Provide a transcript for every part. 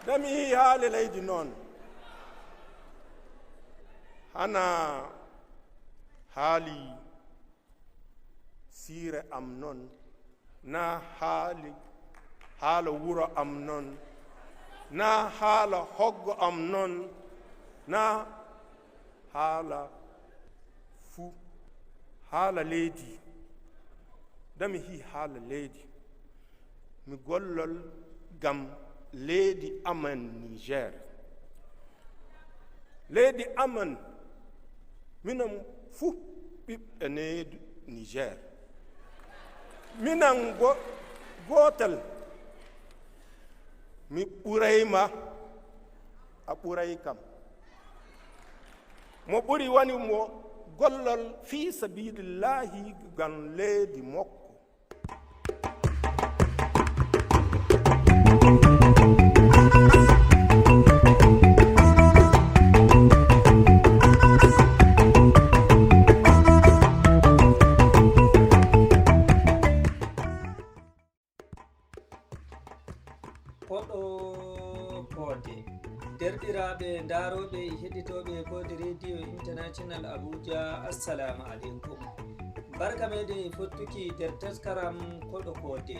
dami haala leydi noon hana haali siire am noon na haala wuro am noon na haala hoggo am noon na haala fuu haala leydi dami haala leydi mi gollol gam leydi aman Niijar leydi aman minon fuu ɓiɓɓe neydu Niijar minan gootel mi ɓurayma a ɓuray kam mo ɓuri woni mo gollol fii sabilillahi gam leydi makko Koɗo Koode derɗiraaɓe daarooɓe heɗitooɓe Koode Radio International Abuja, assalamu aleykum. Barka meɗen fottuki nder taskaram Koɗo Koode.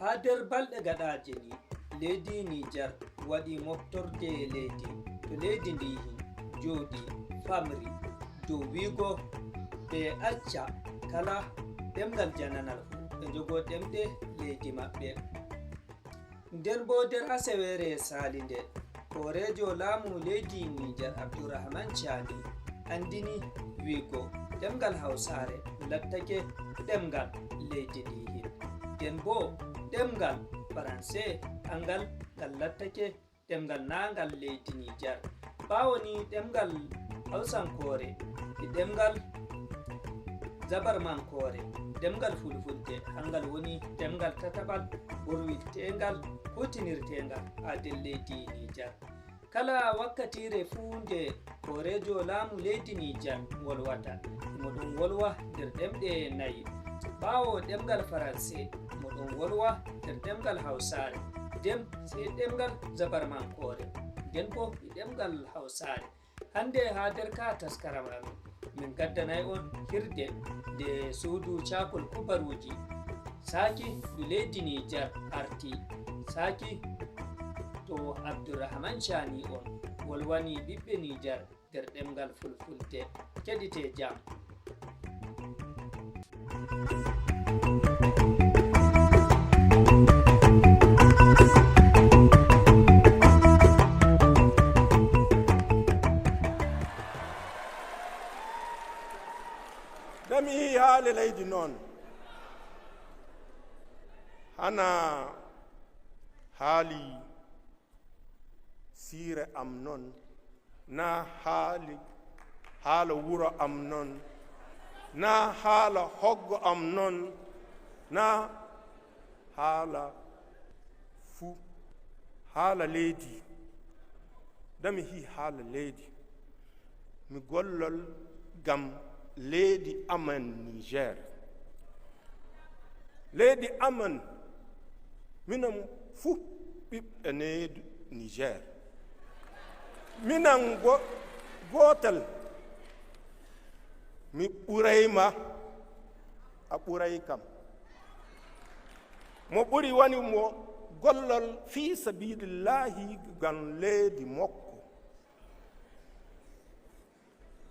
Haa nder balɗe gaɗaaje ni leydi Niijar waɗi moftorde leydi to leydi ndihi jooɗi famri dow wiigo ɓe acca kala ɗemgal jananal fuu ɓe jogo ɗemɗe leydi maɓɓe. nden bo nder asewere sali nde hooreejo laamu leydi Niijar Abdourrahman Tchiani andini wiigo ɗemgal Hawsaare lattake ɗemgal leydi ndihin nden bo ɗemgal Faransé angal ngal lattake ɗemgal nangal leydi Niijar ɓaawo ni ɗemgal Hawsankoore e ɗemgal Zabarmankoore ɗemgal Fulfulde hangal woni ɗemgal tataɓal ɓurwiltengal hutinirtengal ha nder leydi Niijar. Kala wakkatire fuu nde hooreejo laamu leydi Niijar wolwata moɗon wolwa nder ɗemɗe nayi. ɓaawo ɗemgal Faransé moɗon wolwa nder ɗemgal Hawsaare, nden sey ɗemgal Zabarmankoore, nden bo e ɗemgal Hawsaare. Hannde ha nder ka taskaram amin min gaddanay'on hirde nde suudu caakol kubaruuji saaki ɗo leydi Niijar arti saaki to Abdourrahman Tchiani on wolwani ɓiɓɓe Niijar nder ɗemgal Fulfulde. Keɗite jam. dami haala leydi noon hana haali siire am noon na haala wuro am noon na haala hoggo am noon na haala fuu haala leydi dami haala leydi mi gollol gam leydi aman Niijar leydi aman minon fuu ɓiɓɓe neydu Niijar minan gootel mi ɓurayma a ɓuray kam mo ɓuri woni mo gollol fii sabilillahi gam leydi makko.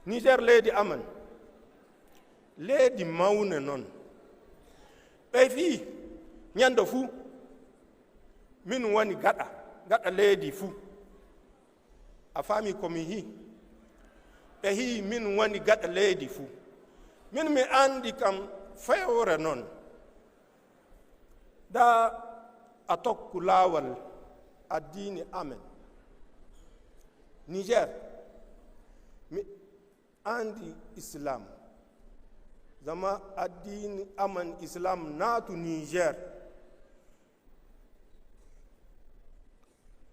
Niijar leydi aman leydi mawne noon ɓey fii ñande fuu min woni gaɗa leydi fuu a faami komi ɓe min woni gaɗa leydi fuu min mi andi kam fewre noon da a tokku laawal addini amen Niijar mi andi Islam zama addini aman Islam naatu Niijar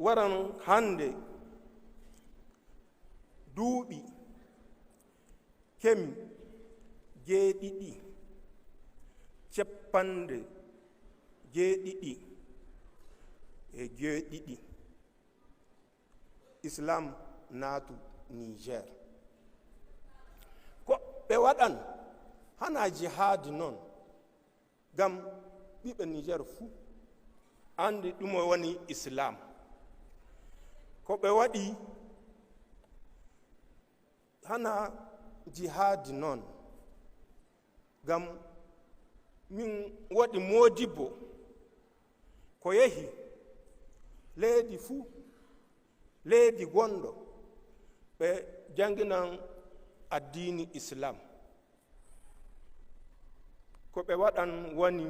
waran hannde duuɓi kemi jeeɗiɗi ceppanɗe jeeɗiɗi e jeeɗiɗi islam naatu niger ko ɓe waɗan hana jihadi noon gam ɓiɓɓe niger fuu andi ɗumo woni islam ko ɓe waɗi hana jihadi noon gam min waɗi modibbo ko yehi leydi fuu leydi gonɗo ɓe janginan addini islam ko ɓe waɗan woni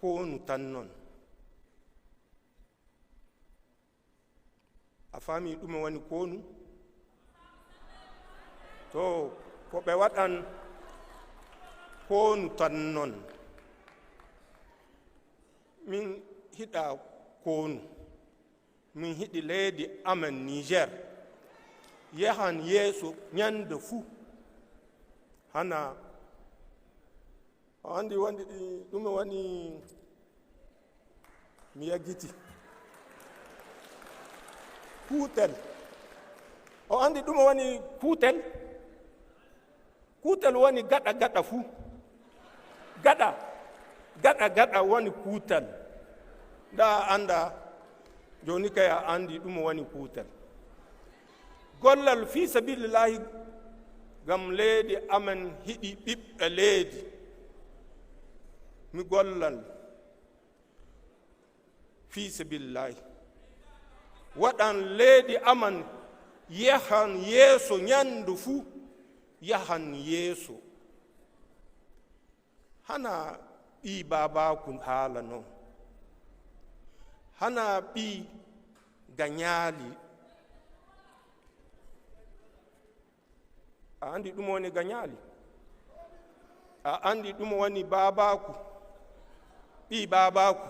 konu tan noon a faami ɗume woni konu to ko ɓe waɗan konu tan noon min hiɗa konu min hiɗi leydi amen niger yahan yeeso ñande fuu hana andi wandi ɗume woni mi yaggiti kuutel o andi ɗume woni kuutel kuutel woni gaɗa gaɗa fuu gaɗa gaɗa gaɗa woni kuutel nda anda joni kay a andi ɗum woni kuutel gollal fi sabilillahi gam leydi amen hiɗi ɓiɓɓe leydi mi gollal fi sabilillahi waɗan leydi aman yahan yeeso ñandu fuu yahan yeeso hana ɓi babaku haala noon hana ɓi gañaali a andi ɗum woni gañaali a andi ɗum woni babaku ɓi babaku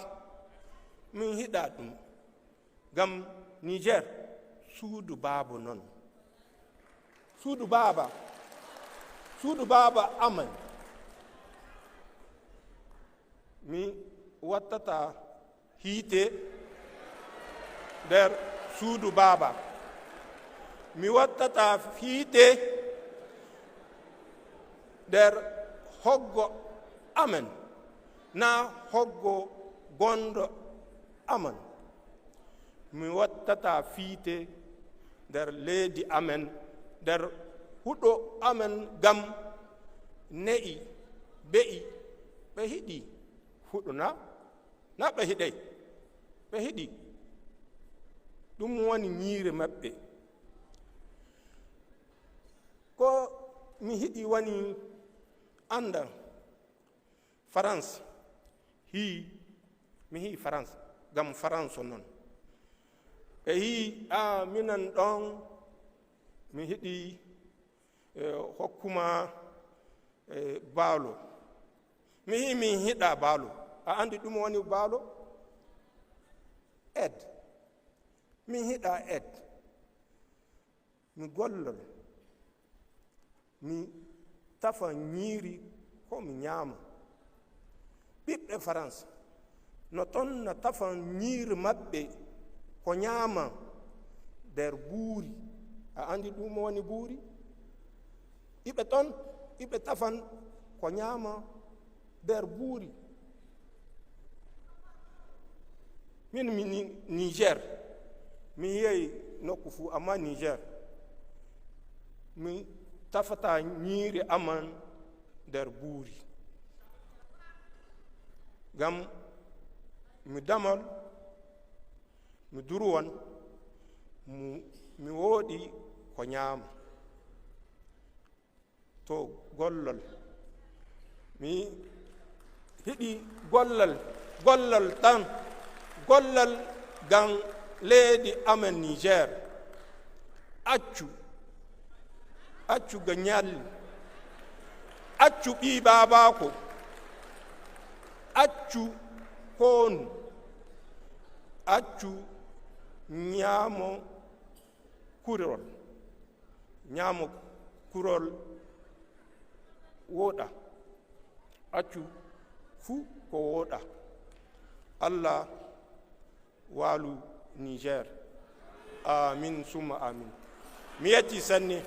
min hiɗa ɗum gam niger suudu baaba noon suudu baaba amen mi wattata hiite nder suudu baaba mi wattata hiite nder hoggo amen na hoggo gondo amen mi wattata fiite nder leydi amen nder huɗo amen gam ne'i be'i ɓe hiɗi huɗo na ɓe hiɗey ɓe hiɗi ɗum woni ñiire maɓɓe ko mi hiɗi woni anda france mi hi france gam france noon ɓe hi a minan ɗon mi hiɗi hokkuma baalo mi hi min hiɗa baalo a andi ɗum woni baalo aide min hiɗa aide mi gollal mi tafa ñiiri ko mi ñaama ɓiɓɓe france no toon no tafa ñiiri maɓɓe ko ñaama nder buuri a andi ɗum woni buuri iɓe toon iɓe tafan ko ñaama nder buuri min mi niger mi yehi nokku fuu amma niger mi tafata ñiiri aman nder buuri gam mi damal mi durwan mi wooɗi ko ñaama to gollal mi hiɗi gollal tan gollal gam leydi amen niger accu ga ñalli accu ɓi babako accu koonu accu ñaamo kurol wooɗa accu fuu ko wooɗa allah waalu Niger. Amin summa amin. Mi yetti sanne.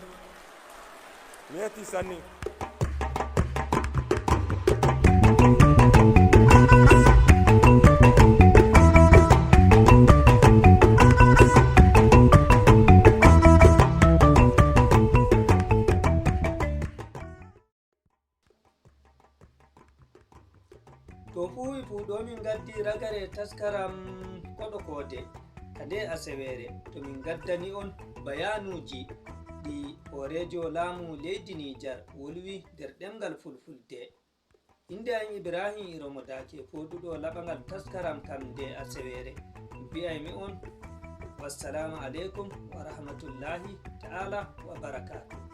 To fuwi fuɗo min gaddi ragare taskaram koɗo koode hande asewere to min gaddani on bayanuji ɗi hooreejo laamu leydi Niijar wolwi nder ɗemgal fulfulde. Inde an Ibrahim Iromo Dake foɗuɗo laɓangal taskaram kam nde asewere. Mbiyaymi on wassalamu aleykum wa rahmatullahi ta'ala wa barakatuh.